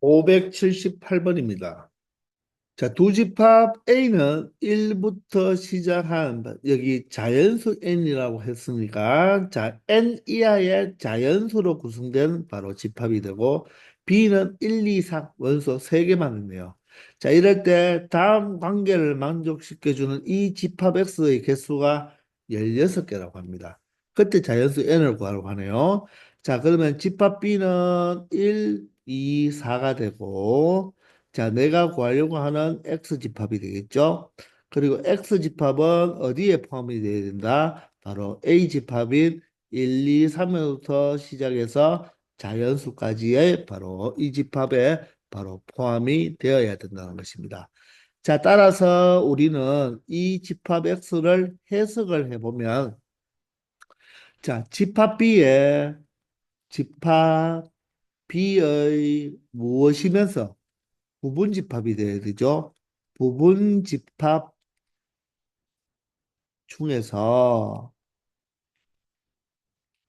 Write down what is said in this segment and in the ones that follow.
578번입니다. 자, 두 집합 A는 1부터 시작한 여기 자연수 N이라고 했으니까 자, N 이하의 자연수로 구성된 바로 집합이 되고 B는 1, 2, 3 원소 3개만 있네요. 자, 이럴 때 다음 관계를 만족시켜주는 이 집합 X의 개수가 16개라고 합니다. 그때 자연수 N을 구하라고 하네요. 자, 그러면 집합 B는 1, 2, 4가 되고 자, 내가 구하려고 하는 X집합이 되겠죠? 그리고 X집합은 어디에 포함이 되어야 된다? 바로 A집합인 1, 2, 3에부터 시작해서 자연수까지의 바로 이 집합에 바로 포함이 되어야 된다는 것입니다. 자, 따라서 우리는 이 집합 X를 해석을 해보면 자, 집합 B의 무엇이면서 부분집합이 돼야 되죠. 부분집합 중에서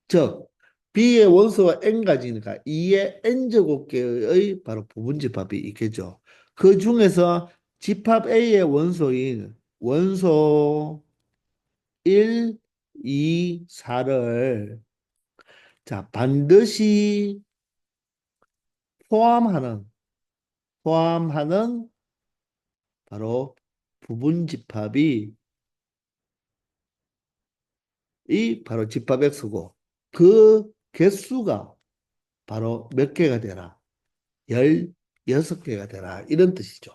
즉 B의 원소가 n가지니까 2의 n제곱 개의 바로 부분집합이 있겠죠. 그 중에서 집합 A의 원소인 원소 1, 2, 4를 자 반드시 포함하는 포함하는 바로 부분집합이 이 바로 집합 X고 그 개수가 바로 몇 개가 되라? 16개가 되라. 이런 뜻이죠.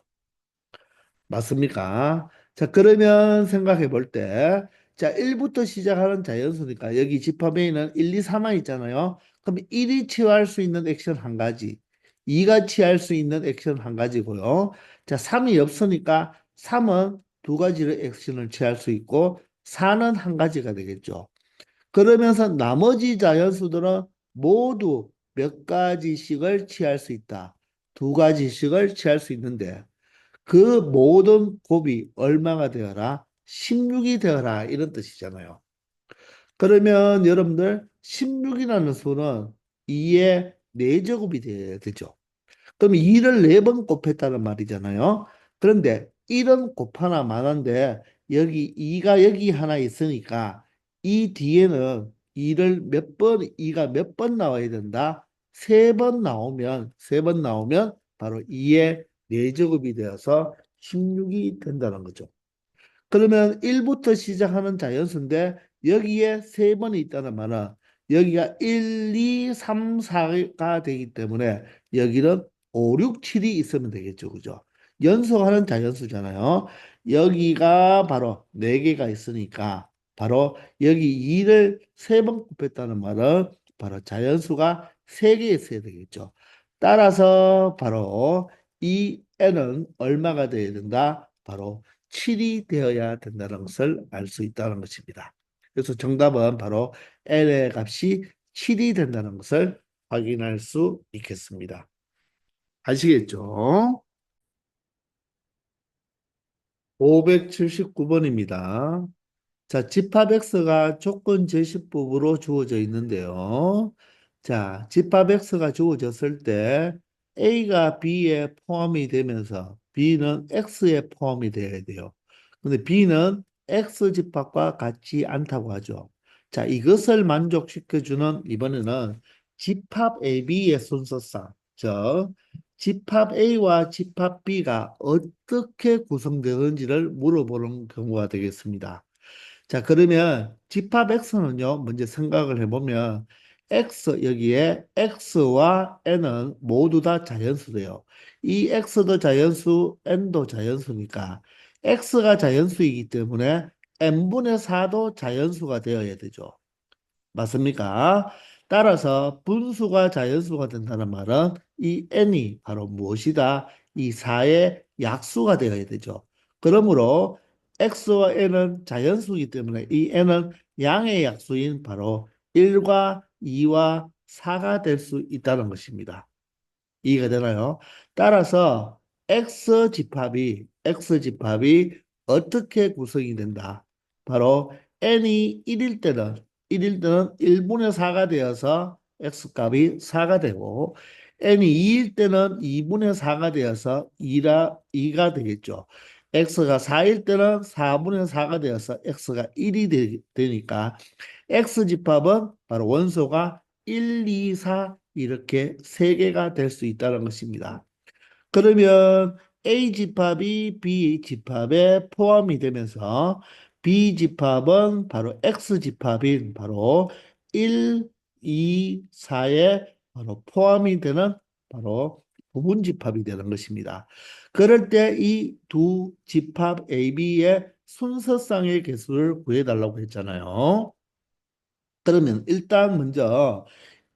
맞습니까? 자, 그러면 생각해 볼 때, 자, 1부터 시작하는 자연수니까 여기 집합 A는 1, 2, 3만 있잖아요. 그럼 1이 취할 수 있는 액션 한 가지, 2가 취할 수 있는 액션 한 가지고요. 자, 3이 없으니까 3은 두 가지의 액션을 취할 수 있고 4는 한 가지가 되겠죠. 그러면서 나머지 자연수들은 모두 몇 가지씩을 취할 수 있다. 두 가지씩을 취할 수 있는데 그 모든 곱이 얼마가 되어라? 16이 되어라. 이런 뜻이잖아요. 그러면 여러분들 16이라는 수는 2의 4제곱이 되어야 되죠. 그럼 2를 4번 곱했다는 말이잖아요. 그런데 1은 곱하나 마나인데 여기 2가 여기 하나 있으니까 이 뒤에는 2가 몇 번 나와야 된다? 3번 나오면 바로 2의 4제곱이 되어서 16이 된다는 거죠. 그러면 1부터 시작하는 자연수인데 여기에 세 번이 있다는 말은 여기가 1, 2, 3, 4가 되기 때문에 여기는 5, 6, 7이 있으면 되겠죠. 그죠? 연속하는 자연수잖아요. 여기가 바로 4개가 있으니까 바로 여기 2를 세 번 곱했다는 말은 바로 자연수가 3개 있어야 되겠죠. 따라서 바로 이 n은 얼마가 되어야 된다? 바로 7이 되어야 된다는 것을 알 수 있다는 것입니다. 그래서 정답은 바로 L의 값이 7이 된다는 것을 확인할 수 있겠습니다. 아시겠죠? 579번입니다. 자, 집합 X가 조건 제시법으로 주어져 있는데요. 자, 집합 X가 주어졌을 때 A가 B에 포함이 되면서 B는 X에 포함이 돼야 돼요. 근데 B는 X 집합과 같지 않다고 하죠. 자, 이것을 만족시켜주는 이번에는 집합 AB의 순서상, 즉 집합 A와 집합 B가 어떻게 구성되는지를 물어보는 경우가 되겠습니다. 자, 그러면 집합 X는요, 먼저 생각을 해보면, 여기에 X와 N은 모두 다 자연수래요. 이 X도 자연수, N도 자연수니까, X가 자연수이기 때문에 N분의 4도 자연수가 되어야 되죠. 맞습니까? 따라서 분수가 자연수가 된다는 말은 이 n이 바로 무엇이다? 이 4의 약수가 되어야 되죠. 그러므로 x와 n은 자연수이기 때문에 이 n은 양의 약수인 바로 1과 2와 4가 될 수 있다는 것입니다. 이해가 되나요? 따라서 X집합이 어떻게 구성이 된다? 바로 n이 1일 때는 1분의 4가 되어서 X값이 4가 되고 n이 2일 때는 2분의 4가 되어서 2가 되겠죠. x가 4일 때는 4분의 4가 되어서 x가 1이 되니까 x집합은 바로 원소가 1, 2, 4 이렇게 세 개가 될 수 있다는 것입니다. 그러면 A집합이 B집합에 포함이 되면서 B집합은 바로 X집합인 바로 1, 2, 4에 바로 포함이 되는 바로 부분집합이 되는 것입니다. 그럴 때 이 두 집합 A, B의 순서상의 개수를 구해달라고 했잖아요. 그러면 일단 먼저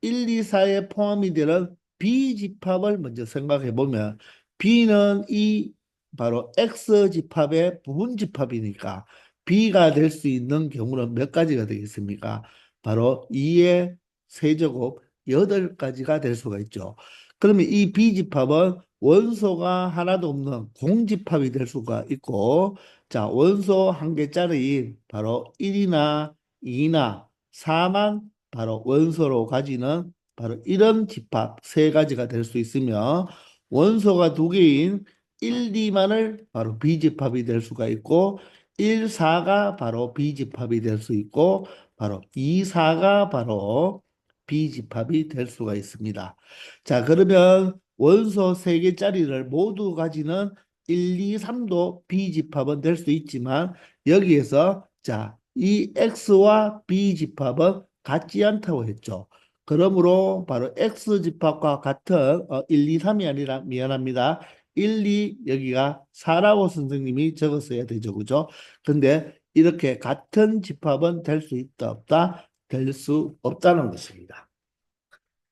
1, 2, 4에 포함이 되는 B집합을 먼저 생각해 보면 B는 이 바로 X집합의 부분집합이니까 B가 될 수 있는 경우는 몇 가지가 되겠습니까? 바로 2의 세제곱 8가지가 될 수가 있죠. 그러면 이 B집합은 원소가 하나도 없는 공집합이 될 수가 있고 자, 원소 한 개짜리 바로 1이나 2나 4만 바로 원소로 가지는 바로 이런 집합 세 가지가 될 수 있으며 원소가 두 개인 1, 2만을 바로 비집합이 될 수가 있고 1, 4가 바로 비집합이 될 수 있고 바로 2, 4가 바로 비집합이 될 수가 있습니다. 자, 그러면 원소 세 개짜리를 모두 가지는 1, 2, 3도 비집합은 될 수 있지만 여기에서 자, 이 X와 B집합은 같지 않다고 했죠. 그러므로 바로 X집합과 같은 1, 2, 3이 아니라 미안합니다. 1, 2 여기가 4라고 선생님이 적었어야 되죠. 그죠? 근데 이렇게 같은 집합은 될 수 있다 없다? 될 수 없다는 것입니다.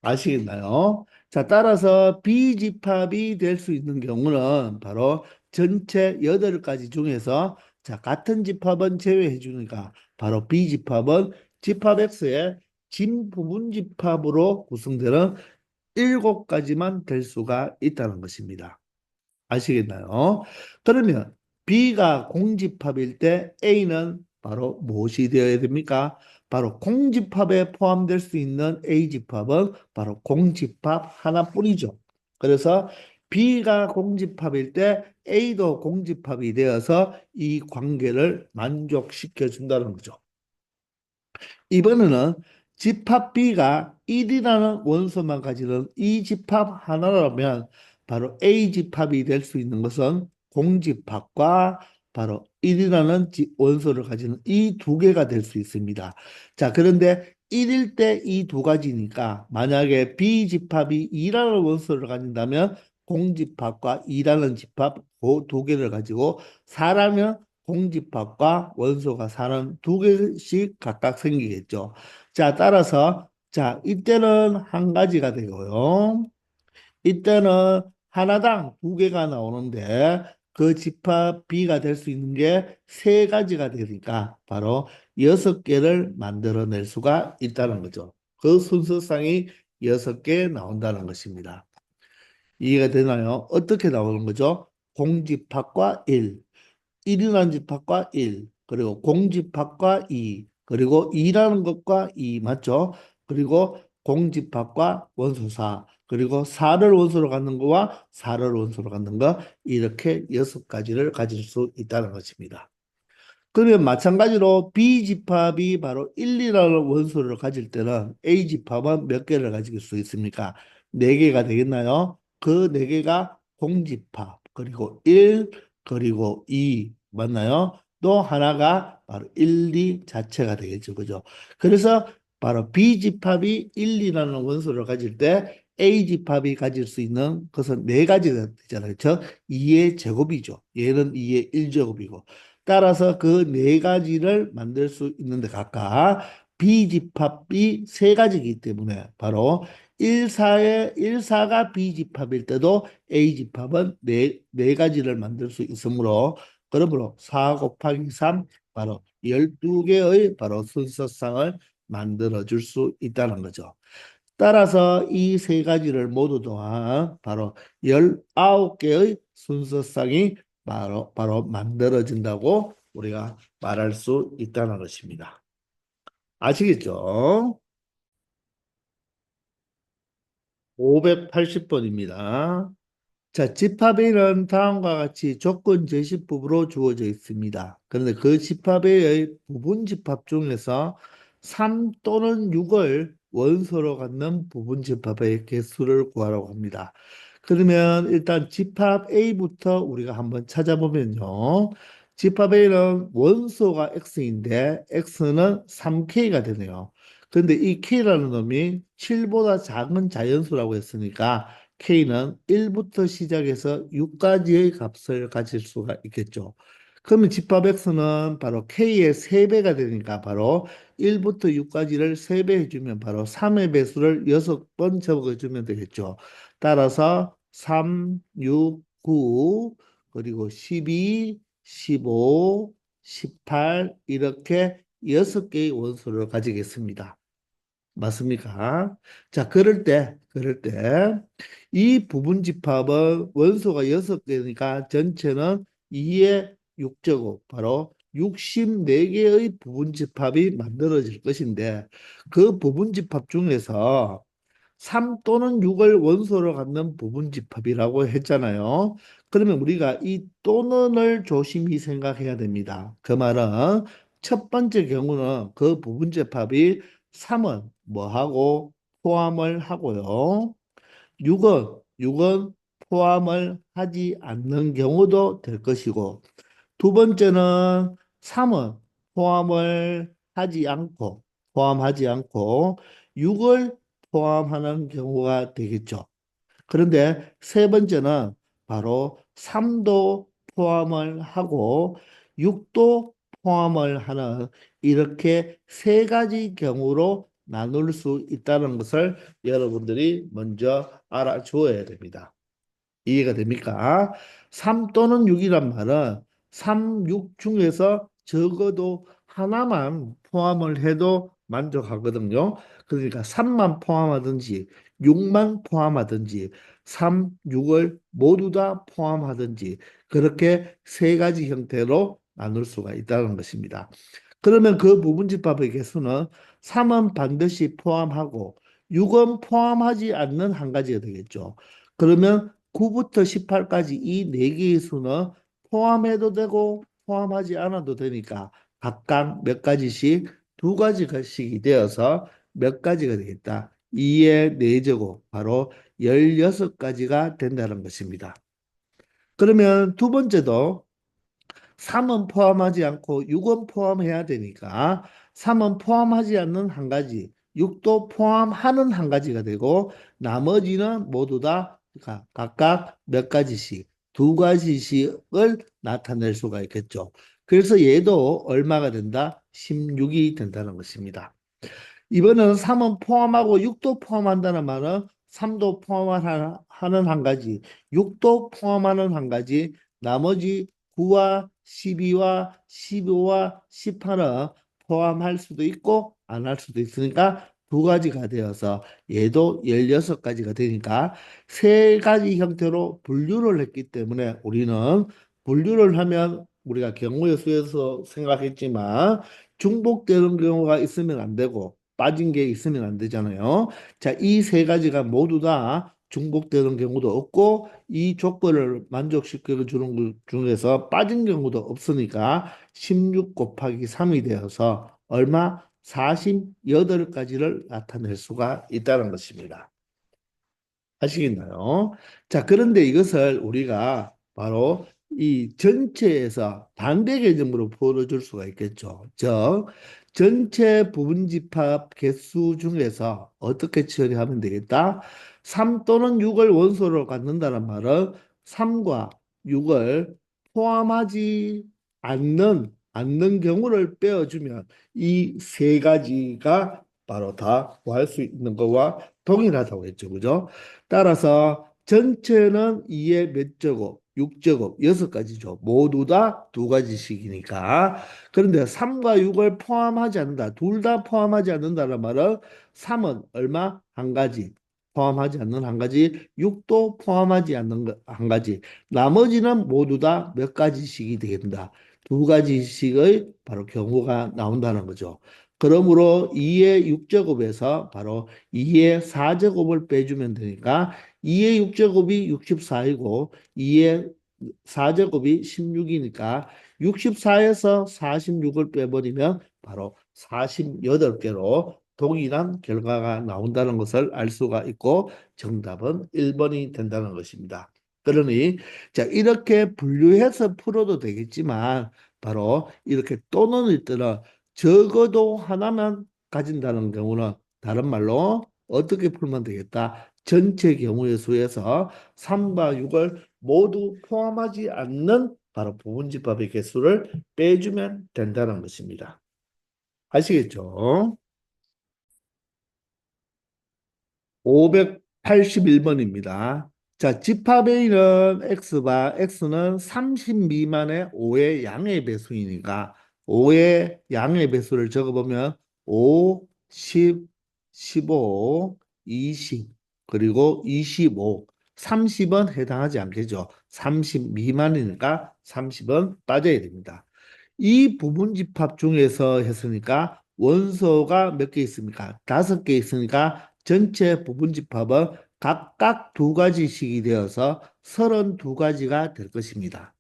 아시겠나요? 자, 따라서 비집합이 될 수 있는 경우는 바로 전체 8가지 중에서 자, 같은 집합은 제외해 주니까 바로 비집합은 집합 X의 진부분 집합으로 구성되는 7가지만 될 수가 있다는 것입니다. 아시겠나요? 그러면 B가 공집합일 때 A는 바로 무엇이 되어야 됩니까? 바로 공집합에 포함될 수 있는 A집합은 바로 공집합 하나뿐이죠. 그래서 B가 공집합일 때 A도 공집합이 되어서 이 관계를 만족시켜 준다는 거죠. 이번에는 집합 B가 1이라는 원소만 가지는 이 집합 하나라면 바로 A 집합이 될 수 있는 것은 공집합과 바로 1이라는 원소를 가지는 이 두 개가 될 수 있습니다. 자, 그런데 1일 때 이 두 가지니까 만약에 B 집합이 2라는 원소를 가진다면 공집합과 2라는 집합 그 두 개를 가지고 4라면 공집합과 원소가 사는 두 개씩 각각 생기겠죠. 자, 따라서 자, 이때는 한 가지가 되고요. 이때는 하나당 두 개가 나오는데 그 집합 B가 될 수 있는 게 세 가지가 되니까 바로 6개를 만들어낼 수가 있다는 거죠. 그 순서상이 6개 나온다는 것입니다. 이해가 되나요? 어떻게 나오는 거죠? 공집합과 1, 1이라는 집합과 1, 그리고 공집합과 2, 그리고 2라는 것과 2 맞죠? 그리고 공집합과 원소 4, 그리고 4를 원소로 갖는 거와 4를 원소로 갖는 거 이렇게 6가지를 가질 수 있다는 것입니다. 그러면 마찬가지로 B집합이 바로 1, 2라는 원소를 가질 때는 A집합은 몇 개를 가질 수 있습니까? 4개가 되겠나요? 그 4개가 공집합, 그리고 1, 그리고 2, 맞나요? 또 하나가 바로 1, 2 자체가 되겠죠. 그죠? 그래서 바로 B집합이 1, 2라는 원소를 가질 때 A집합이 가질 수 있는 것은 4가지가 되잖아요. 즉 2의 제곱이죠. 얘는 2의 1제곱이고. 따라서 그 4가지를 만들 수 있는데 각각 비집합이 3가지이기 때문에 바로 1사가 비집합일 때도 A집합은 네 가지를 만들 수 있으므로 그러므로 4 곱하기 3 바로 12개의 바로 순서상을 만들어 줄 수 있다는 거죠. 따라서 이 3가지를 모두 더한 바로 19개의 순서상이 바로 만들어진다고 우리가 말할 수 있다는 것입니다. 아시겠죠? 580번입니다. 자, 집합에는 다음과 같이 조건 제시법으로 주어져 있습니다. 그런데 그 집합의 부분 집합 중에서 3 또는 6을 원소로 갖는 부분 집합의 개수를 구하라고 합니다. 그러면 일단 집합 A부터 우리가 한번 찾아보면요. 집합 A는 원소가 X인데 X는 3K가 되네요. 그런데 이 K라는 놈이 7보다 작은 자연수라고 했으니까 K는 1부터 시작해서 6까지의 값을 가질 수가 있겠죠. 그러면 집합 X는 바로 K의 3배가 되니까 바로 1부터 6까지를 3배 해주면 바로 3의 배수를 6번 적어주면 되겠죠. 따라서 3, 6, 9, 그리고 12, 15, 18 이렇게 6개의 원소를 가지겠습니다. 맞습니까? 자, 그럴 때, 이 부분 집합은 원소가 6개니까 전체는 2의 6제곱, 바로 64개의 부분 집합이 만들어질 것인데, 그 부분 집합 중에서 3 또는 6을 원소로 갖는 부분 집합이라고 했잖아요. 그러면 우리가 이 또는을 조심히 생각해야 됩니다. 그 말은 첫 번째 경우는 그 부분 집합이 3은 뭐하고 포함을 하고요. 6은 포함을 하지 않는 경우도 될 것이고 두 번째는 3은 포함을 하지 않고 포함하지 않고 6을 포함하는 경우가 되겠죠. 그런데 세 번째는 바로 3도 포함을 하고 6도 포함을 하는 이렇게 세 가지 경우로 나눌 수 있다는 것을 여러분들이 먼저 알아줘야 됩니다. 이해가 됩니까? 3 또는 6이란 말은 3, 6 중에서 적어도 하나만 포함을 해도 만족하거든요. 그러니까 3만 포함하든지 6만 포함하든지 3, 6을 모두 다 포함하든지 그렇게 세 가지 형태로 나눌 수가 있다는 것입니다. 그러면 그 부분집합의 개수는 3은 반드시 포함하고 6은 포함하지 않는 한 가지가 되겠죠. 그러면 9부터 18까지 이 네 개의 수는 포함해도 되고 포함하지 않아도 되니까 각각 몇 가지씩 두 가지씩이 되어서 몇 가지가 되겠다. 2의 4제곱 바로 16가지가 된다는 것입니다. 그러면 두 번째도 3은 포함하지 않고 6은 포함해야 되니까 3은 포함하지 않는 한 가지, 6도 포함하는 한 가지가 되고 나머지는 모두 다 각각 몇 가지씩, 두 가지씩을 나타낼 수가 있겠죠. 그래서 얘도 얼마가 된다? 16이 된다는 것입니다. 이번에는 3은 포함하고 6도 포함한다는 말은 3도 포함하는 한 가지, 6도 포함하는 한 가지, 나머지 9와 12와 15와 18은 포함할 수도 있고 안 할 수도 있으니까 두 가지가 되어서 얘도 16가지가 되니까 세 가지 형태로 분류를 했기 때문에 우리는 분류를 하면 우리가 경우의 수에서 생각했지만 중복되는 경우가 있으면 안 되고 빠진 게 있으면 안 되잖아요. 자, 이 세 가지가 모두 다 중복되는 경우도 없고 이 조건을 만족시켜 주는 것 중에서 빠진 경우도 없으니까 16 곱하기 3이 되어서 얼마? 48가지를 나타낼 수가 있다는 것입니다. 아시겠나요? 자, 그런데 이것을 우리가 바로 이 전체에서 반대 개념으로 풀어줄 수가 있겠죠. 즉, 전체 부분집합 개수 중에서 어떻게 처리하면 되겠다? 3 또는 6을 원소로 갖는다는 말은 3과 6을 포함하지 않는 경우를 빼어주면 이 세 가지가 바로 다 구할 수 있는 것과 동일하다고 했죠. 그죠? 따라서 전체는 2의 몇 제곱, 6제곱, 6가지죠. 모두 다 두 가지씩이니까. 그런데 3과 6을 포함하지 않는다. 둘 다 포함하지 않는다는 말은 3은 얼마? 한 가지. 포함하지 않는 한 가지, 6도 포함하지 않는 한 가지. 나머지는 모두 다 몇 가지씩이 된다. 두 가지씩의 바로 경우가 나온다는 거죠. 그러므로 2의 6제곱에서 바로 2의 4제곱을 빼주면 되니까 2의 6제곱이 64이고 2의 4제곱이 16이니까 64에서 46을 빼버리면 바로 48개로 동일한 결과가 나온다는 것을 알 수가 있고 정답은 1번이 된다는 것입니다. 그러니 자 이렇게 분류해서 풀어도 되겠지만 바로 이렇게 또는 있더라 적어도 하나만 가진다는 경우는 다른 말로 어떻게 풀면 되겠다. 전체 경우의 수에서 3과 6을 모두 포함하지 않는 바로 부분집합의 개수를 빼주면 된다는 것입니다. 아시겠죠? 581번입니다. 자, 집합 A는 X바, X는 30 미만의 5의 양의 배수이니까 5의 양의 배수를 적어보면 5, 10, 15, 20, 그리고 25, 30은 해당하지 않겠죠. 30 미만이니까 30은 빠져야 됩니다. 이 부분집합 중에서 했으니까 원소가 몇 개 있습니까? 5개 있으니까 전체 부분집합은 각각 두 가지씩이 되어서 32가지가 될 것입니다.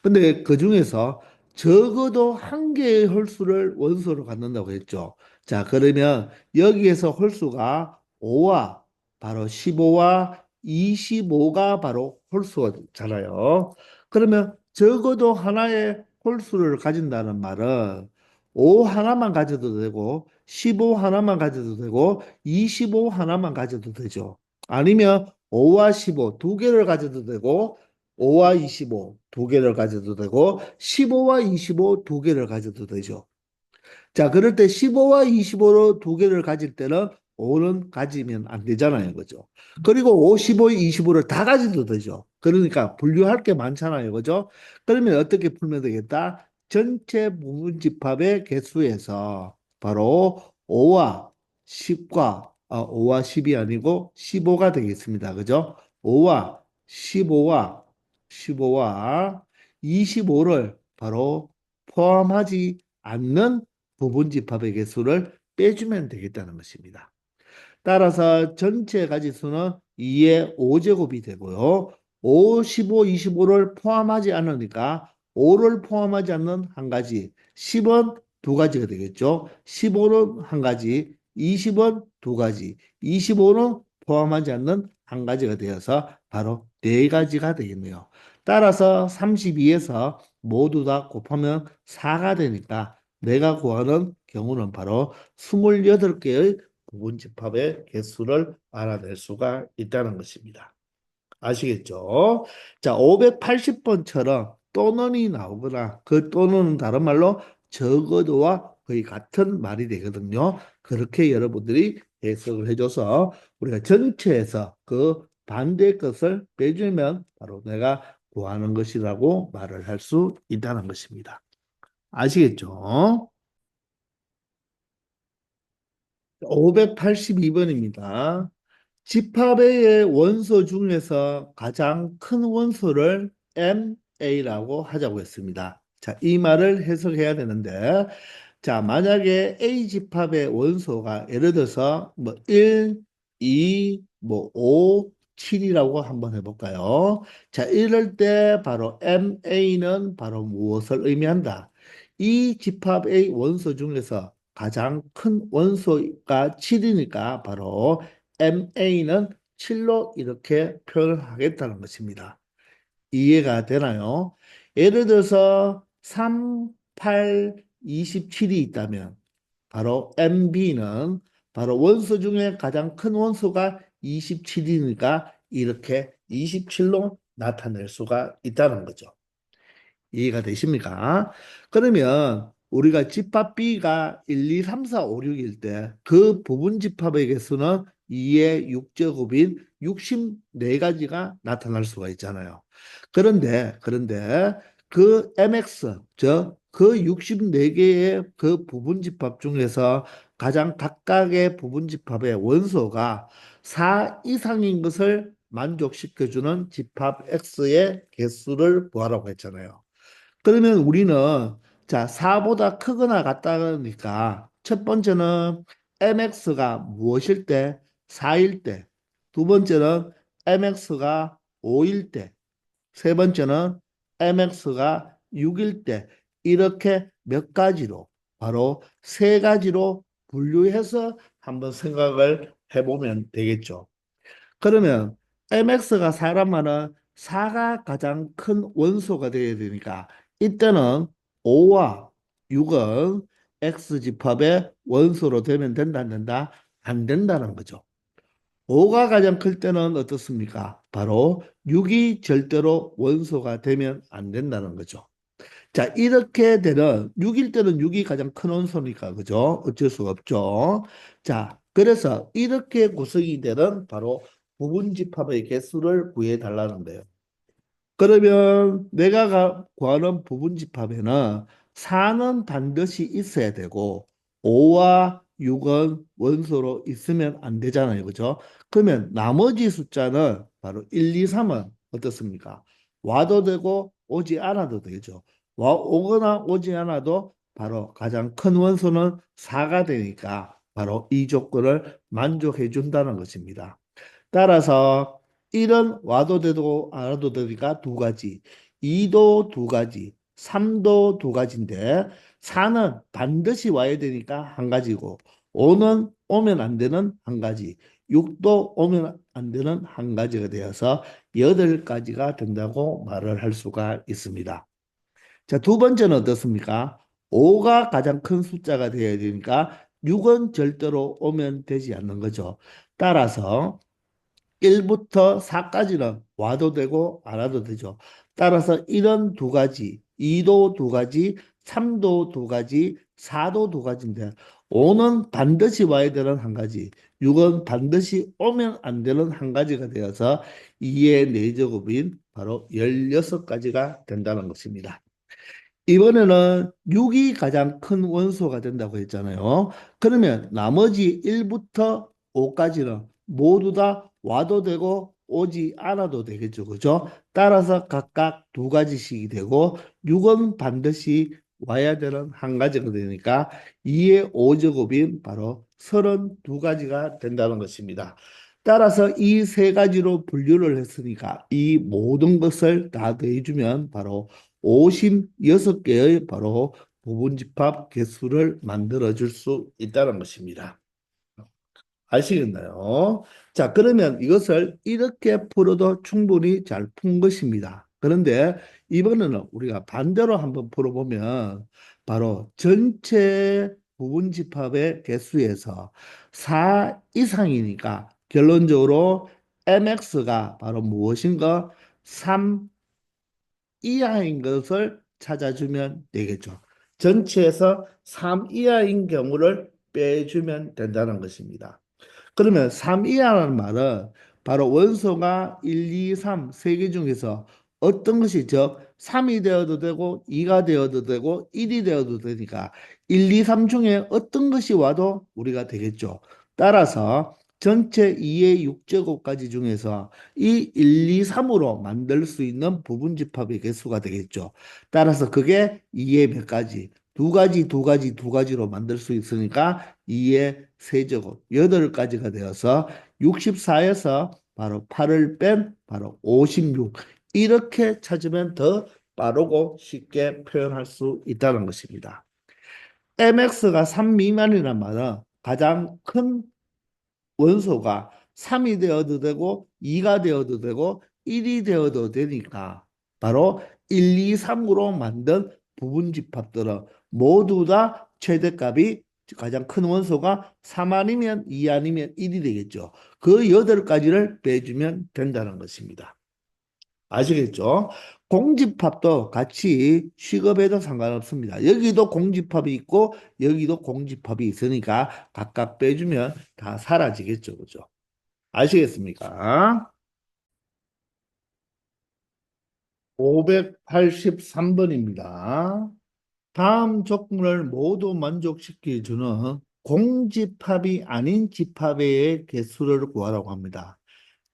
근데 그 중에서 적어도 한 개의 홀수를 원소로 갖는다고 했죠. 자, 그러면 여기에서 홀수가 5와 바로 15와 25가 바로 홀수잖아요. 그러면 적어도 하나의 홀수를 가진다는 말은 5 하나만 가져도 되고 15 하나만 가져도 되고 25 하나만 가져도 되죠. 아니면 5와 15 두 개를 가져도 되고 5와 25 두 개를 가져도 되고 15와 25 두 개를 가져도 되죠. 자, 그럴 때 15와 25로 두 개를 가질 때는 5는 가지면 안 되잖아요. 그죠? 그리고 5, 15, 25를 다 가져도 되죠. 그러니까 분류할 게 많잖아요. 그죠? 그러면 어떻게 풀면 되겠다? 전체 부분집합의 개수에서 바로 5와 10과 5와 10이 아니고 15가 되겠습니다. 그죠? 5와 15와 25를 바로 포함하지 않는 부분집합의 개수를 빼주면 되겠다는 것입니다. 따라서 전체 가지수는 2의 5제곱이 되고요. 5, 15, 25를 포함하지 않으니까 5를 포함하지 않는 한 가지, 10은 두 가지가 되겠죠. 15는 한 가지, 20은 두 가지, 25는 포함하지 않는 한 가지가 되어서 바로 네 가지가 되겠네요. 따라서 32에서 모두 다 곱하면 4가 되니까 내가 구하는 경우는 바로 28개의 부분집합의 개수를 알아낼 수가 있다는 것입니다. 아시겠죠? 자, 580번처럼 또는이 나오거나 그 또는은 다른 말로 적어도와 거의 같은 말이 되거든요. 그렇게 여러분들이 해석을 해줘서 우리가 전체에서 그 반대 것을 빼주면 바로 내가 구하는 것이라고 말을 할 수 있다는 것입니다. 아시겠죠? 582번입니다. 집합의 원소 중에서 가장 큰 원소를 MA라고 하자고 했습니다. 자, 이 말을 해석해야 되는데, 자, 만약에 A 집합의 원소가 예를 들어서 뭐 1, 2, 뭐 5, 7이라고 한번 해볼까요? 자, 이럴 때 바로 MA는 바로 무엇을 의미한다? 이 집합의 원소 중에서 가장 큰 원소가 7이니까 바로 MA는 7로 이렇게 표현을 하겠다는 것입니다. 이해가 되나요? 예를 들어서 3, 8, 27이 있다면 바로 MB는 바로 원소 중에 가장 큰 원소가 27이니까 이렇게 27로 나타낼 수가 있다는 거죠. 이해가 되십니까? 그러면 우리가 집합 B가 1, 2, 3, 4, 5, 6일 때 그 부분 집합의 개수는 2의 6제곱인 64가지가 나타날 수가 있잖아요. 그런데 그 MX, 그 64개의 그 부분 집합 중에서 가장 각각의 부분 집합의 원소가 4 이상인 것을 만족시켜주는 집합 X의 개수를 구하라고 했잖아요. 그러면 우리는 자, 4보다 크거나 같다니까 첫 번째는 mx가 무엇일 때? 4일 때. 두 번째는 mx가 5일 때. 세 번째는 mx가 6일 때. 이렇게 몇 가지로, 바로 세 가지로 분류해서 한번 생각을 해보면 되겠죠. 그러면 mx가 4란 말은 4가 가장 큰 원소가 되어야 되니까 이때는 5와 6은 x집합의 원소로 되면 된다, 안 된다? 안 된다는 거죠. 5가 가장 클 때는 어떻습니까? 바로 6이 절대로 원소가 되면 안 된다는 거죠. 자, 이렇게 되는 6일 때는 6이 가장 큰 원소니까 그죠? 어쩔 수가 없죠. 자, 그래서 이렇게 구성이 되는 바로 부분집합의 개수를 구해 달라는 거예요. 그러면 내가 구하는 부분집합에는 4는 반드시 있어야 되고 5와 6은 원소로 있으면 안 되잖아요. 그죠? 그러면 나머지 숫자는 바로 1, 2, 3은 어떻습니까? 와도 되고 오지 않아도 되죠. 오거나 오지 않아도 바로 가장 큰 원소는 4가 되니까 바로 이 조건을 만족해 준다는 것입니다. 따라서 1은 와도 되고 안 와도 되니까 두 가지, 2도 두 가지, 3도 두 가지인데 4는 반드시 와야 되니까 한 가지고 5는 오면 안 되는 한 가지, 6도 오면 안 되는 한 가지가 되어서 8가지가 된다고 말을 할 수가 있습니다. 자, 두 번째는 어떻습니까? 5가 가장 큰 숫자가 되어야 되니까 6은 절대로 오면 되지 않는 거죠. 따라서 1부터 4까지는 와도 되고 안 와도 되죠. 따라서 1은 두 가지, 2도 두 가지, 3도 두 가지, 4도 두 가지인데 5는 반드시 와야 되는 한 가지, 6은 반드시 오면 안 되는 한 가지가 되어서 2의 4제곱인 바로 16가지가 된다는 것입니다. 이번에는 6이 가장 큰 원소가 된다고 했잖아요. 그러면 나머지 1부터 5까지는 모두 다 와도 되고 오지 않아도 되겠죠. 그죠? 따라서 각각 두 가지씩이 되고 6은 반드시 와야 되는 한 가지가 되니까 2의 5제곱인 바로 32가지가 된다는 것입니다. 따라서 이 세 가지로 분류를 했으니까 이 모든 것을 다 더해주면 바로 56개의 바로 부분집합 개수를 만들어 줄 수 있다는 것입니다. 아시겠나요? 자, 그러면 이것을 이렇게 풀어도 충분히 잘 푼 것입니다. 그런데 이번에는 우리가 반대로 한번 풀어보면 바로 전체 부분집합의 개수에서 4 이상이니까 결론적으로 mx가 바로 무엇인가? 3 이하인 것을 찾아주면 되겠죠. 전체에서 3 이하인 경우를 빼주면 된다는 것입니다. 그러면 3 이하라는 말은 바로 원소가 1, 2, 3, 세 개 중에서 어떤 것이 즉 3이 되어도 되고 2가 되어도 되고 1이 되어도 되니까 1, 2, 3 중에 어떤 것이 와도 우리가 되겠죠. 따라서 전체 2의 6제곱까지 중에서 이 1, 2, 3으로 만들 수 있는 부분집합의 개수가 되겠죠. 따라서 그게 2의 몇 가지? 두 가지, 두 가지, 두 가지로 만들 수 있으니까 2의 세제곱 8가지가 되어서 64에서 바로 8을 뺀 바로 56 이렇게 찾으면 더 빠르고 쉽게 표현할 수 있다는 것입니다. mx가 3 미만이란 말은 가장 큰 원소가 3이 되어도 되고 2가 되어도 되고 1이 되어도 되니까 바로 1, 2, 3으로 만든 부분집합들은 모두 다 최대값이 가장 큰 원소가 3 아니면 2 아니면 1이 되겠죠. 그 8가지를 빼주면 된다는 것입니다. 아시겠죠? 공집합도 같이 취급해도 상관없습니다. 여기도 공집합이 있고 여기도 공집합이 있으니까 각각 빼주면 다 사라지겠죠. 그죠? 아시겠습니까? 583번입니다. 다음 조건을 모두 만족시켜주는 공집합이 아닌 집합의 개수를 구하라고 합니다.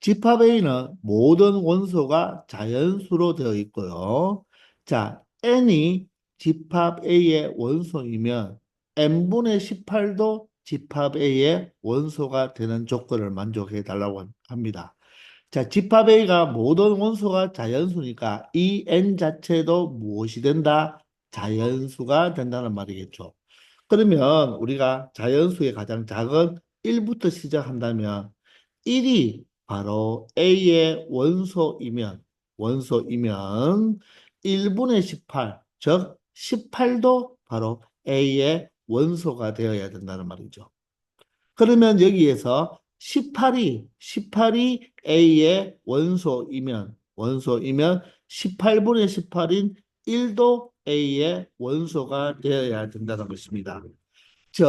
집합 A는 모든 원소가 자연수로 되어 있고요. 자, n이 집합 A의 원소이면 n분의 18도 집합 A의 원소가 되는 조건을 만족해 달라고 합니다. 자, 집합 A가 모든 원소가 자연수니까 이 n 자체도 무엇이 된다? 자연수가 된다는 말이겠죠. 그러면 우리가 자연수의 가장 작은 1부터 시작한다면 1이 바로 A의 원소이면 1분의 18, 즉 18도 바로 A의 원소가 되어야 된다는 말이죠. 그러면 여기에서 18이 A의 원소이면 18분의 18인 1도 A의 원소가 되어야 된다는 것입니다. 즉,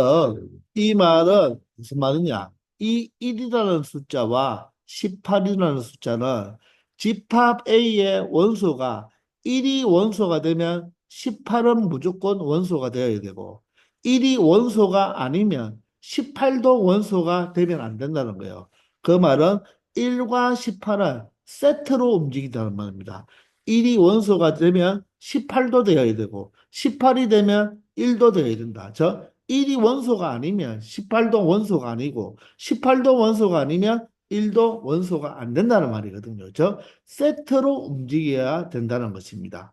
이 말은 무슨 말이냐? 이 1이라는 숫자와 18이라는 숫자는 집합 A의 원소가 1이 원소가 되면 18은 무조건 원소가 되어야 되고 1이 원소가 아니면 18도 원소가 되면 안 된다는 거예요. 그 말은 1과 18은 세트로 움직인다는 말입니다. 1이 원소가 되면 18도 되어야 되고 18이 되면 1도 되어야 된다. 즉 1이 원소가 아니면 18도 원소가 아니고 18도 원소가 아니면 1도 원소가 안 된다는 말이거든요. 즉 세트로 움직여야 된다는 것입니다.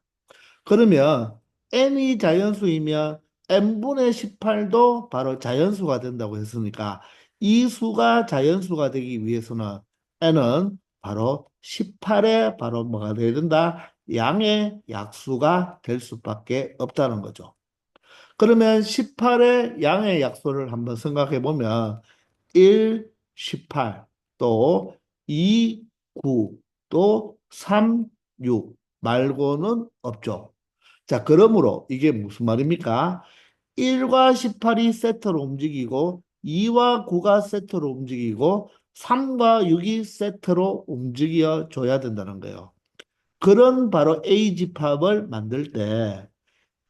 그러면 n이 자연수이면 n분의 18도 바로 자연수가 된다고 했으니까 이 수가 자연수가 되기 위해서는 n은 바로 18의 바로 뭐가 돼야 된다? 양의 약수가 될 수밖에 없다는 거죠. 그러면 18의 양의 약수를 한번 생각해 보면 1, 18, 또 2, 9, 또 3, 6 말고는 없죠. 자, 그러므로 이게 무슨 말입니까? 1과 18이 세트로 움직이고 2와 9가 세트로 움직이고 3과 6이 세트로 움직여 줘야 된다는 거예요. 그런 바로 A 집합을 만들 때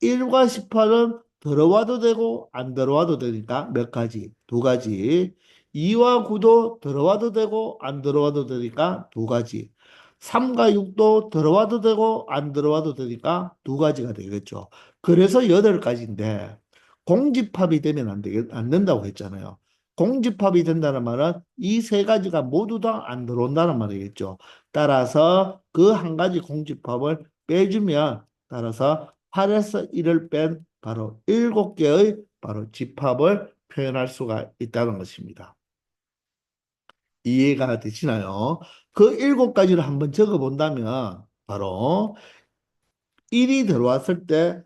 1과 18은 들어와도 되고 안 들어와도 되니까 몇 가지? 두 가지. 2와 9도 들어와도 되고 안 들어와도 되니까 두 가지. 3과 6도 들어와도 되고 안 들어와도 되니까 두 가지가 되겠죠. 그래서 8가지인데 공집합이 되면 안 된다고 했잖아요. 공집합이 된다는 말은 이 세 가지가 모두 다 안 들어온다는 말이겠죠. 따라서 그 한 가지 공집합을 빼주면 따라서 8에서 1을 뺀 바로 7개의 바로 집합을 표현할 수가 있다는 것입니다. 이해가 되시나요? 그 7가지를 한번 적어 본다면 바로 1이 들어왔을 때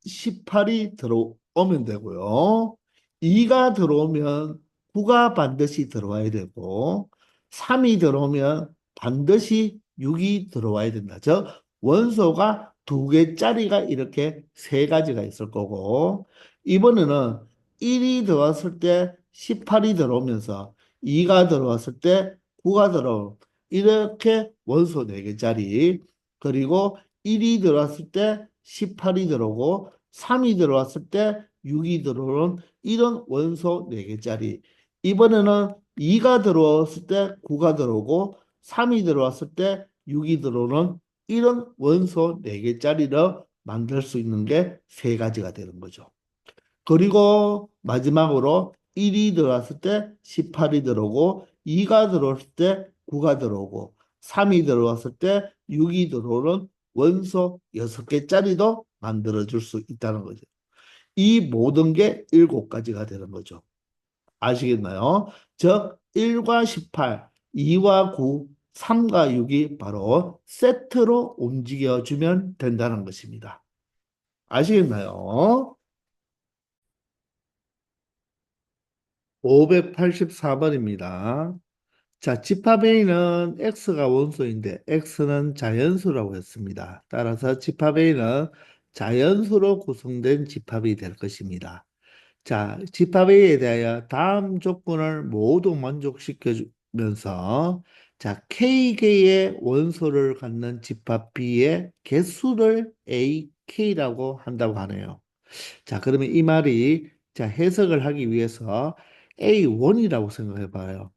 18이 들어오면 되고요. 2가 들어오면 9가 반드시 들어와야 되고 3이 들어오면 반드시 6이 들어와야 된다. 즉 원소가 2개짜리가 이렇게 3가지가 있을 거고 이번에는 1이 들어왔을 때 18이 들어오면서 2가 들어왔을 때 9가 들어오고 이렇게 원소 4개짜리 그리고 1이 들어왔을 때 18이 들어오고 3이 들어왔을 때 6이 들어오는 이런 원소 4개짜리. 이번에는 2가 들어왔을 때 9가 들어오고 3이 들어왔을 때 6이 들어오는 이런 원소 4개짜리를 만들 수 있는 게 3가지가 되는 거죠. 그리고 마지막으로 1이 들어왔을 때 18이 들어오고 2가 들어왔을 때 9가 들어오고 3이 들어왔을 때 6이 들어오는 원소 6개짜리도 만들어 줄 수 있다는 거죠. 이 모든 게 7가지가 되는 거죠. 아시겠나요? 즉 1과 18, 2와 9, 3과 6이 바로 세트로 움직여주면 된다는 것입니다. 아시겠나요? 584번입니다. 자, 집합 A는 X가 원소인데 X는 자연수라고 했습니다. 따라서 집합 A는 자연수로 구성된 집합이 될 것입니다. 자, 집합 A에 대하여 다음 조건을 모두 만족시켜 주면서 자, K개의 원소를 갖는 집합 B의 개수를 AK라고 한다고 하네요. 자, 그러면 이 말이 자, 해석을 하기 위해서 A1이라고 생각해 봐요.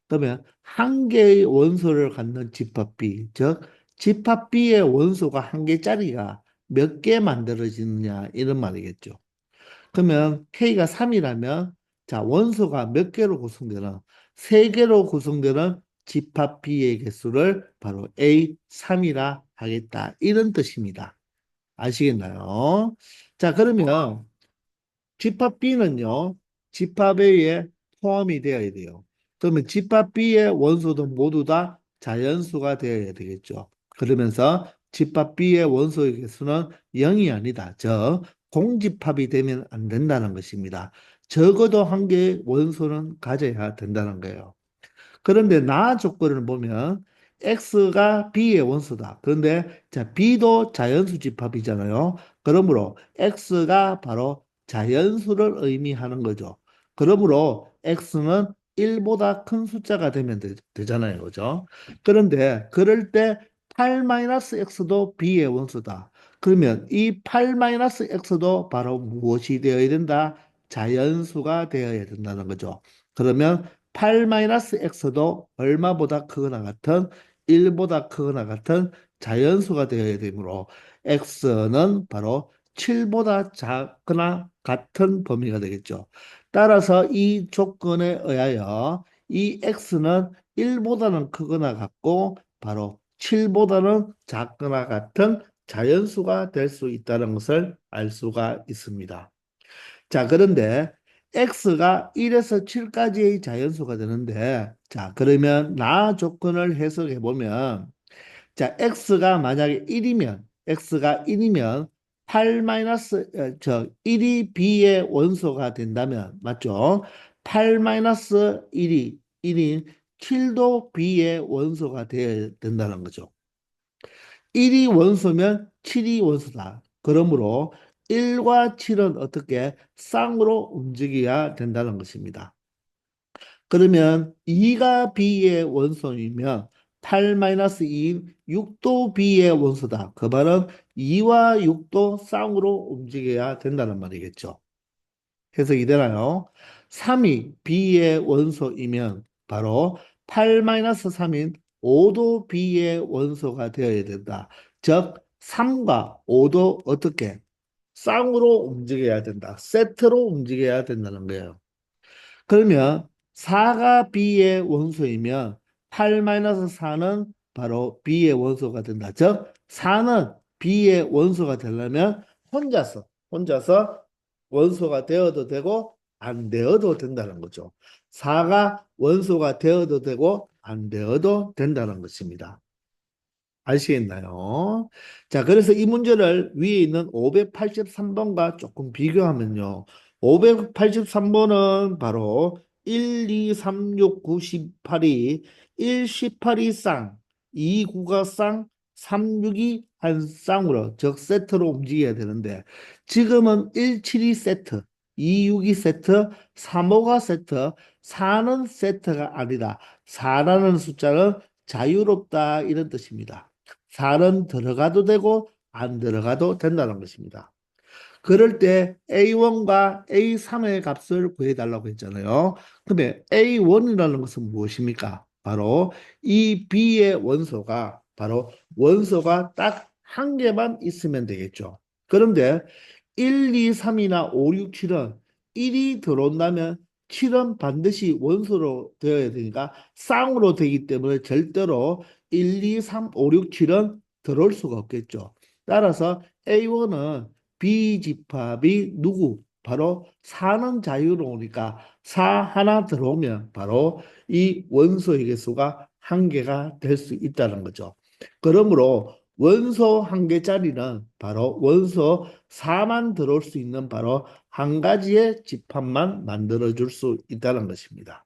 그러면 한 개의 원소를 갖는 집합 B, 즉 집합 B의 원소가 한 개짜리가 몇 개 만들어지느냐 이런 말이겠죠. 그러면 K가 3이라면 자, 원소가 몇 개로 구성되는 3개로 구성되는 집합 B의 개수를 바로 A3이라 하겠다. 이런 뜻입니다. 아시겠나요? 자, 그러면 집합 B는요, 집합 A에 포함이 되어야 돼요. 그러면 집합 B의 원소도 모두 다 자연수가 되어야 되겠죠. 그러면서 집합 B의 원소의 개수는 0이 아니다. 즉, 공집합이 되면 안 된다는 것입니다. 적어도 한 개의 원소는 가져야 된다는 거예요. 그런데 나 조건을 보면 X가 B의 원소다. 그런데 자, B도 자연수 집합이잖아요. 그러므로 X가 바로 자연수를 의미하는 거죠. 그러므로 X는 1보다 큰 숫자가 되면 잖아요. 그죠? 그런데 그럴 때 8-X도 B의 원소다. 그러면 이 8-X도 바로 무엇이 되어야 된다? 자연수가 되어야 된다는 거죠. 그러면 8-x도 얼마보다 크거나 같은 1보다 크거나 같은 자연수가 되어야 되므로 x는 바로 7보다 작거나 같은 범위가 되겠죠. 따라서 이 조건에 의하여 이 x는 1보다는 크거나 같고 바로 7보다는 작거나 같은 자연수가 될 수 있다는 것을 알 수가 있습니다. 자, 그런데 x가 1에서 7까지의 자연수가 되는데, 자, 그러면 나 조건을 해석해 보면, 자, x가 1이면 1이 b의 원소가 된다면, 맞죠? 8-1이 1인 7도 b의 원소가 되어야 된다는 거죠. 1이 원소면 7이 원소다. 그러므로 1과 7은 어떻게 쌍으로 움직여야 된다는 것입니다. 그러면 2가 B의 원소이면 8-2인 6도 B의 원소다. 그 말은 2와 6도 쌍으로 움직여야 된다는 말이겠죠. 해석이 되나요? 3이 B의 원소이면 바로 8-3인 5도 B의 원소가 되어야 된다. 즉, 3과 5도 어떻게? 쌍으로 움직여야 된다. 세트로 움직여야 된다는 거예요. 그러면 4가 B의 원소이면 8-4는 바로 B의 원소가 된다. 즉, 4는 B의 원소가 되려면 혼자서 원소가 되어도 되고 안 되어도 된다는 거죠. 4가 원소가 되어도 되고 안 되어도 된다는 것입니다. 아시겠나요? 자, 그래서 이 문제를 위에 있는 583번과 조금 비교하면요. 583번은 바로 1, 2, 3, 6, 9, 18이 1, 18이 쌍, 2, 9가 쌍, 3, 6이 한 쌍으로, 즉 세트로 움직여야 되는데 지금은 1, 7이 세트, 2, 6이 세트, 3, 5가 세트, 4는 세트가 아니다. 4라는 숫자는 자유롭다 이런 뜻입니다. 4는 들어가도 되고 안 들어가도 된다는 것입니다. 그럴 때 A1과 A3의 값을 구해달라고 했잖아요. 그러면 A1이라는 것은 무엇입니까? 바로 이 B의 원소가 바로 원소가 딱 한 개만 있으면 되겠죠. 그런데 1, 2, 3이나 5, 6, 7은 1이 들어온다면 7은 반드시 원소로 되어야 되니까 쌍으로 되기 때문에 절대로 1, 2, 3, 5, 6, 7은 들어올 수가 없겠죠. 따라서 A1은 B집합이 누구? 바로 4는 자유로우니까 4 하나 들어오면 바로 이 원소의 개수가 한 개가 될 수 있다는 거죠. 그러므로 원소 한 개짜리는 바로 원소 4만 들어올 수 있는 바로 한 가지의 집합만 만들어 줄 수 있다는 것입니다.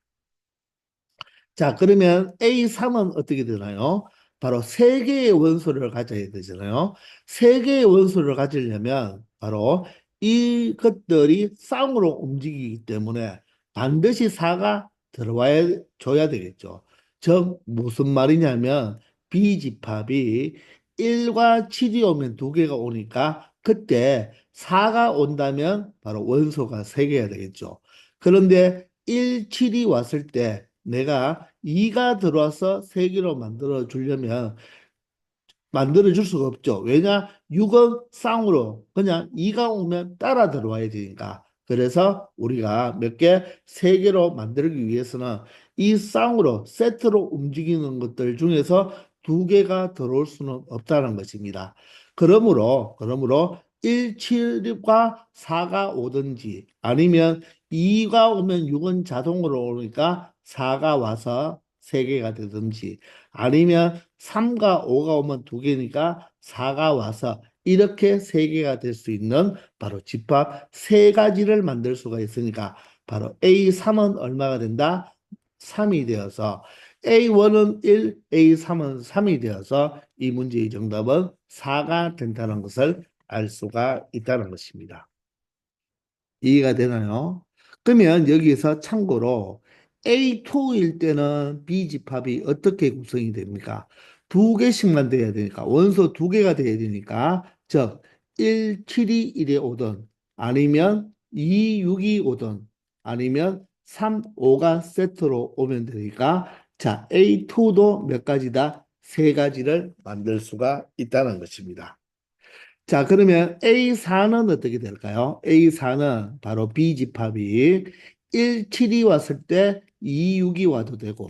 자, 그러면 A3은 어떻게 되나요? 바로 세 개의 원소를 가져야 되잖아요. 세 개의 원소를 가지려면 바로 이것들이 쌍으로 움직이기 때문에 반드시 4가 들어와야 줘야 되겠죠. 즉 무슨 말이냐면 B집합이 1과 7이 오면 두 개가 오니까 그때 4가 온다면 바로 원소가 3개가 되겠죠. 그런데 1, 7이 왔을 때 내가 2가 들어와서 3개로 만들어 주려면 만들어 줄 수가 없죠. 왜냐? 6은 쌍으로 그냥 2가 오면 따라 들어와야 되니까. 그래서 우리가 몇 개? 세 개로 만들기 위해서는 이 쌍으로 세트로 움직이는 것들 중에서 두 개가 들어올 수는 없다는 것입니다. 그러므로 1, 7과 4가 오든지 아니면 2가 오면 6은 자동으로 오니까 4가 와서 3개가 되든지 아니면 3과 5가 오면 2개니까 4가 와서 이렇게 3개가 될 수 있는 바로 집합 세 가지를 만들 수가 있으니까 바로 A3은 얼마가 된다? 3이 되어서 A1은 1, A3은 3이 되어서 이 문제의 정답은 4가 된다는 것을 알 수가 있다는 것입니다. 이해가 되나요? 그러면 여기서 참고로 A2일 때는 B집합이 어떻게 구성이 됩니까? 두 개씩만 돼야 되니까 원소 두 개가 돼야 되니까 즉 1, 7이 1에 오든 아니면 2, 6이 오든 아니면 3, 5가 세트로 오면 되니까 자 A2도 몇 가지다? 세 가지를 만들 수가 있다는 것입니다. 자, 그러면 A4는 어떻게 될까요? A4는 바로 B집합이 1, 7이 왔을 때 2, 6이 와도 되고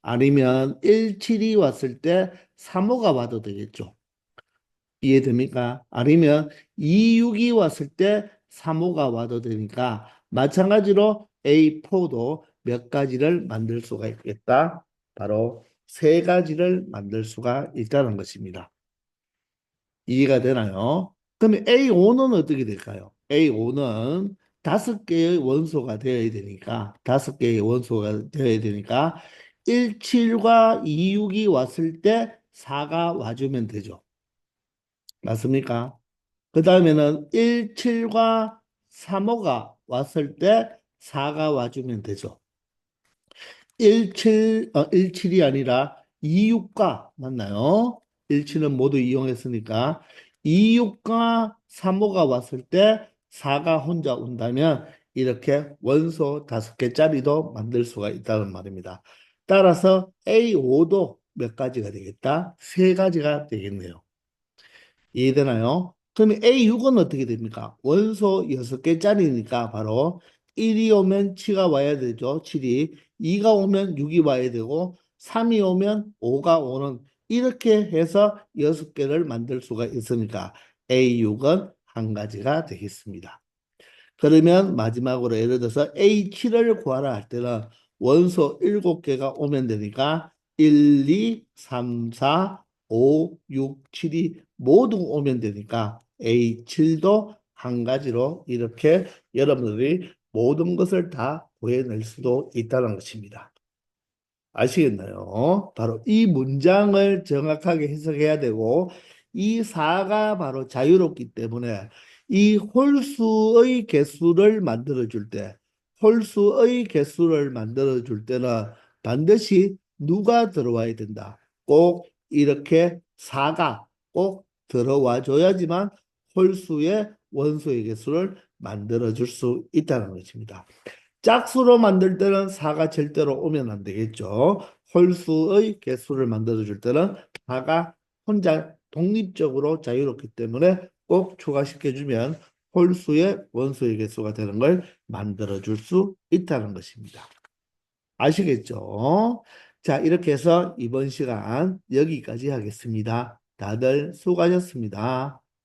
아니면 1, 7이 왔을 때 3, 5가 와도 되겠죠. 이해됩니까? 아니면 2, 6이 왔을 때 3, 5가 와도 되니까 마찬가지로 A4도 몇 가지를 만들 수가 있겠다. 바로 세 가지를 만들 수가 있다는 것입니다. 이해가 되나요? 그러면 A5는 어떻게 될까요? A5는 다섯 개의 원소가 되어야 되니까, 다섯 개의 원소가 되어야 되니까, 17과 26이 왔을 때 4가 와주면 되죠. 맞습니까? 그 다음에는 17과 35가 왔을 때 4가 와주면 되죠. 17이 아니라 26과 맞나요? 17은 모두 이용했으니까 26과 35가 왔을 때 4가 혼자 온다면 이렇게 원소 5개짜리도 만들 수가 있다는 말입니다. 따라서 A5도 몇 가지가 되겠다? 세 가지가 되겠네요. 이해되나요? 그러면 A6은 어떻게 됩니까? 원소 6개짜리니까 바로 1이 오면 7가 와야 되죠. 7이. 2가 오면 6이 와야 되고 3이 오면 5가 오는 이렇게 해서 6개를 만들 수가 있으니까 A6은 한 가지가 되겠습니다. 그러면 마지막으로 예를 들어서 A7을 구하라 할 때는 원소 7개가 오면 되니까 1, 2, 3, 4, 5, 6, 7이 모두 오면 되니까 A7도 한 가지로 이렇게 여러분들이 모든 것을 다 구해낼 수도 있다는 것입니다. 아시겠나요? 바로 이 문장을 정확하게 해석해야 되고 이 사가 바로 자유롭기 때문에 이 홀수의 개수를 만들어 줄 때, 홀수의 개수를 만들어 줄 때는 반드시 누가 들어와야 된다. 꼭 이렇게 사가 꼭 들어와 줘야지만 홀수의 원소의 개수를 만들어 줄 수 있다는 것입니다. 짝수로 만들 때는 4가 절대로 오면 안 되겠죠. 홀수의 개수를 만들어 줄 때는 4가 혼자 독립적으로 자유롭기 때문에 꼭 추가시켜 주면 홀수의 원소의 개수가 되는 걸 만들어 줄 수 있다는 것입니다. 아시겠죠? 자, 이렇게 해서 이번 시간 여기까지 하겠습니다. 다들 수고하셨습니다.